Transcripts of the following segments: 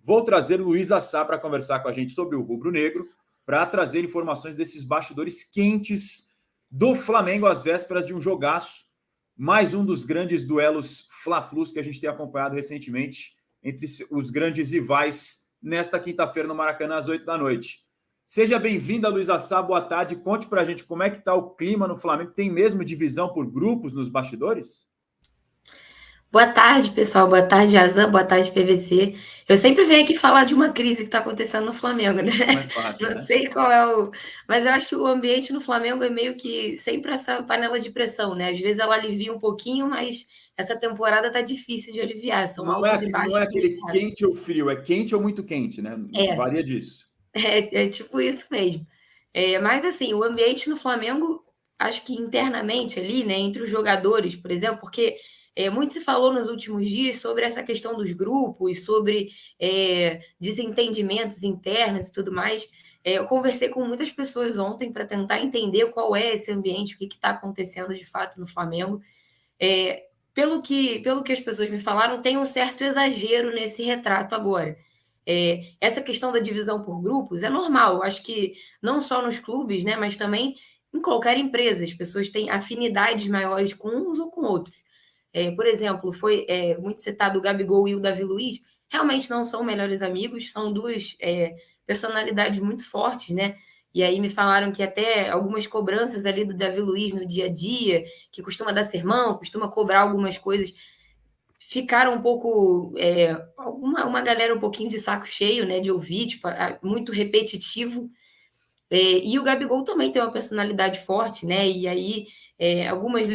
vou trazer o Luiz Assá para conversar com a gente sobre o rubro-negro, para trazer informações desses bastidores quentes do Flamengo às vésperas de um jogaço, mais um dos grandes duelos fla-flus que a gente tem acompanhado recentemente entre os grandes rivais nesta quinta-feira no Maracanã às 8 da noite. Seja bem-vinda, Luiz Assá, boa tarde. Conte para a gente como é que está o clima no Flamengo. Tem mesmo divisão por grupos nos bastidores? Boa tarde, pessoal. Boa tarde, Azam. Boa tarde, PVC. Eu sempre venho aqui falar de uma crise que está acontecendo no Flamengo, né? Não é fácil, Não né? sei qual é o... Mas eu acho que o ambiente no Flamengo é meio que sempre essa panela de pressão, né? Às vezes ela alivia um pouquinho, mas essa temporada tá difícil de aliviar. São altos e baixos. Não é aquele quente ou frio, é quente ou muito quente, né? Varia disso. É tipo isso mesmo. Mas, assim, o ambiente no Flamengo, acho que internamente ali, né, entre os jogadores, por exemplo, porque muito se falou nos últimos dias sobre essa questão dos grupos, sobre desentendimentos internos e tudo mais. Eu conversei com muitas pessoas ontem para tentar entender qual é esse ambiente, o que está acontecendo de fato no Flamengo. Pelo que as pessoas me falaram, tem um certo exagero nesse retrato agora. Essa questão da divisão por grupos é normal. Eu acho que não só nos clubes, né, mas também em qualquer empresa. As pessoas têm afinidades maiores com uns ou com outros. Por exemplo, foi muito citado o Gabigol e o Davi Luiz. Realmente não são melhores amigos, são duas personalidades muito fortes, né? E aí me falaram que até algumas cobranças ali do Davi Luiz no dia a dia, que costuma dar sermão, costuma cobrar algumas coisas, ficaram um pouco... uma galera um pouquinho de saco cheio, né, de ouvir, tipo, muito repetitivo. E o Gabigol também tem uma personalidade forte, né? E aí algumas...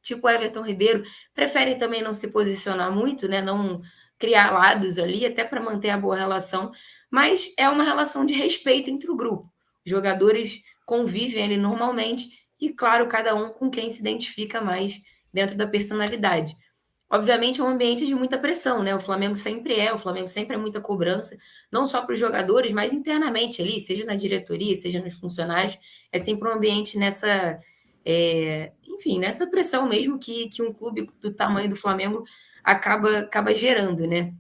tipo o Everton Ribeiro, preferem também não se posicionar muito, né? Não criar lados ali, até para manter a boa relação, mas é uma relação de respeito entre o grupo. Os jogadores convivem ali normalmente e, claro, cada um com quem se identifica mais dentro da personalidade. Obviamente é um ambiente de muita pressão, né? O Flamengo sempre é muita cobrança, não só para os jogadores, mas internamente ali, seja na diretoria, seja nos funcionários, é sempre um ambiente nessa... enfim, nessa pressão mesmo que um clube do tamanho do Flamengo acaba gerando, né?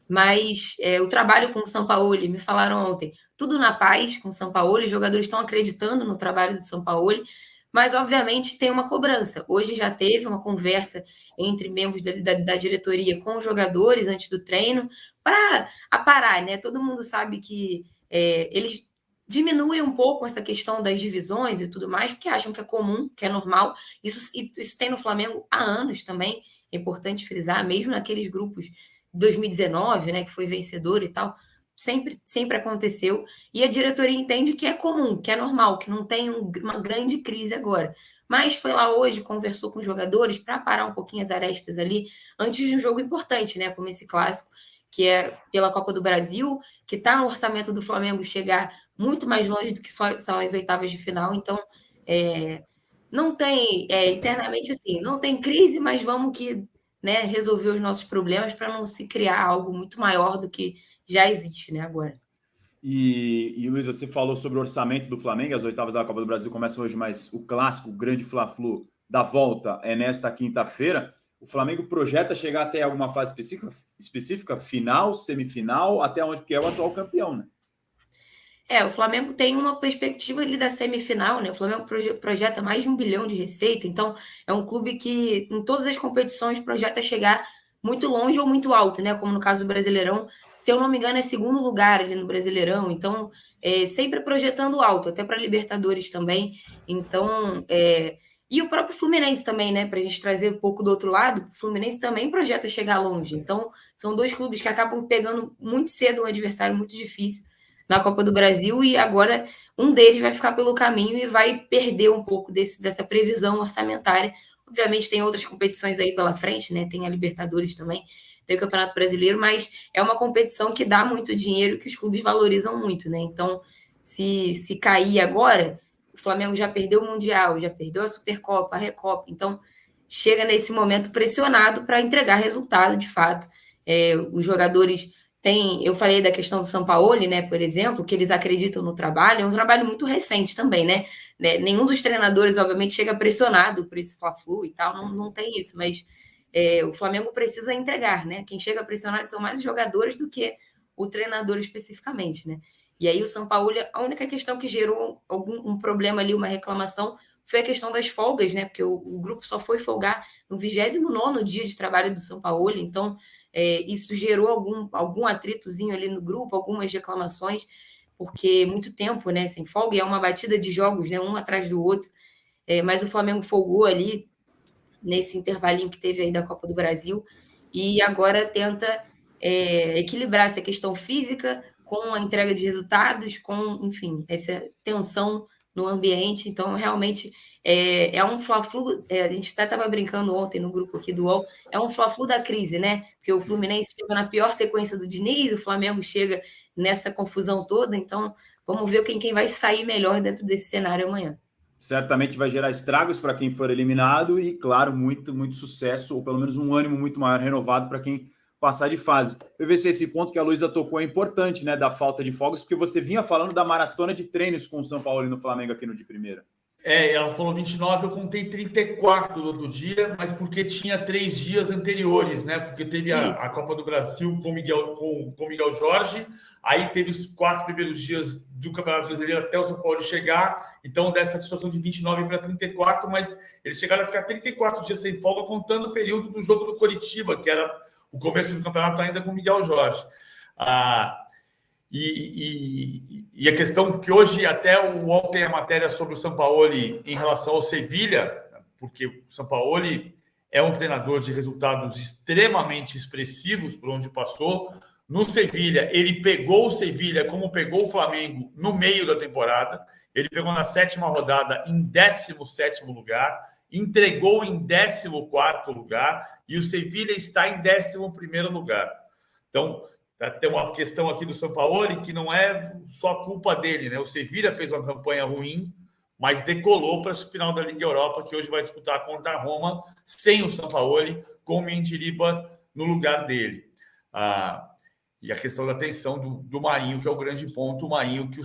Mas o trabalho com o Sampaoli, me falaram ontem, tudo na paz com o Sampaoli, os jogadores estão acreditando no trabalho do Sampaoli, mas obviamente tem uma cobrança. Hoje já teve uma conversa entre membros da diretoria com os jogadores antes do treino para aparar, né? Todo mundo sabe que eles diminuem um pouco essa questão das divisões e tudo mais, porque acham que é comum, que é normal. Isso tem no Flamengo há anos também, é importante frisar, mesmo naqueles grupos 2019, né, que foi vencedor e tal, sempre aconteceu, e a diretoria entende que é comum, que é normal, que não tem uma grande crise agora. Mas foi lá hoje, conversou com os jogadores para parar um pouquinho as arestas ali, antes de um jogo importante, né, como esse clássico, que é pela Copa do Brasil, que está no orçamento do Flamengo chegar muito mais longe do que só as oitavas de final. Então, não tem, internamente assim, não tem crise, mas vamos que, né, resolver os nossos problemas para não se criar algo muito maior do que já existe, né, agora. E Luiz, você falou sobre o orçamento do Flamengo, as oitavas da Copa do Brasil começam hoje, mas o clássico, o grande Fla-Flu da volta é nesta quinta-feira. O Flamengo projeta chegar até alguma fase específica, final, semifinal, até onde que é o atual campeão, né? O Flamengo tem uma perspectiva ali da semifinal, né? O Flamengo projeta mais de 1 bilhão de receita, então é um clube que em todas as competições projeta chegar muito longe ou muito alto, né? Como no caso do Brasileirão, se eu não me engano, é segundo lugar ali no Brasileirão, então sempre projetando alto, até para Libertadores também. Então, e o próprio Fluminense também, né? Para a gente trazer um pouco do outro lado, o Fluminense também projeta chegar longe. Então, são dois clubes que acabam pegando muito cedo um adversário muito difícil na Copa do Brasil, e agora um deles vai ficar pelo caminho e vai perder um pouco dessa previsão orçamentária. Obviamente tem outras competições aí pela frente, né? Tem a Libertadores também, tem o Campeonato Brasileiro, mas é uma competição que dá muito dinheiro, que os clubes valorizam muito, né? Então, se cair agora, o Flamengo já perdeu o Mundial, já perdeu a Supercopa, a Recopa, então chega nesse momento pressionado para entregar resultado, de fato. Os jogadores... eu falei da questão do Sampaoli, né, por exemplo, que eles acreditam no trabalho, é um trabalho muito recente também, né? Nenhum dos treinadores, obviamente, chega pressionado por esse Fla-Flu e tal, não tem isso, mas o Flamengo precisa entregar, né? Quem chega a pressionar são mais os jogadores do que o treinador especificamente, né? E aí o Sampaoli, a única questão que gerou um problema ali, uma reclamação, foi a questão das folgas, né? Porque o grupo só foi folgar no 29º dia de trabalho do Sampaoli, então isso gerou algum atritozinho ali no grupo, algumas reclamações, porque muito tempo, né, sem folga, e é uma batida de jogos, né, um atrás do outro, mas o Flamengo folgou ali nesse intervalinho que teve aí da Copa do Brasil, e agora tenta equilibrar essa questão física com a entrega de resultados, com, enfim, essa tensão no ambiente. Então, realmente, é um Fla-Flu, a gente até estava brincando ontem no grupo aqui do UOL, é um Fla-Flu da crise, né? Porque o Fluminense chega na pior sequência do Diniz, o Flamengo chega nessa confusão toda, então vamos ver quem vai sair melhor dentro desse cenário amanhã. Certamente vai gerar estragos para quem for eliminado e, claro, muito, muito sucesso, ou pelo menos um ânimo muito maior renovado para quem passar de fase. Eu ver se esse ponto que a Luísa tocou é importante, né, da falta de folgas, porque você vinha falando da maratona de treinos com o São Paulo e no Flamengo aqui no de primeira. Ela falou 29, eu contei 34 do outro dia, mas porque tinha 3 dias anteriores, né? Porque teve a Copa do Brasil com Miguel Jorge, aí teve os 4 primeiros dias do Campeonato Brasileiro até o São Paulo chegar, então dessa situação de 29 para 34, mas eles chegaram a ficar 34 dias sem folga, contando o período do jogo do Coritiba, que era o começo do campeonato ainda com Miguel Jorge. E a questão que hoje, até ontem, a matéria sobre o Sampaoli em relação ao Sevilha, porque o Sampaoli é um treinador de resultados extremamente expressivos por onde passou. No Sevilha, ele pegou o Sevilha como pegou o Flamengo no meio da temporada. Ele pegou na 7ª rodada em 17º lugar, entregou em 14º lugar e o Sevilha está em 11º lugar. Então, tem uma questão aqui do Sampaoli que não é só culpa dele, né? O Sevilha fez uma campanha ruim, mas decolou para a final da Liga Europa, que hoje vai disputar contra a Roma, sem o Sampaoli, com o Mendilibar no lugar dele. E a questão da tensão do Marinho, que é o grande ponto, o Marinho que o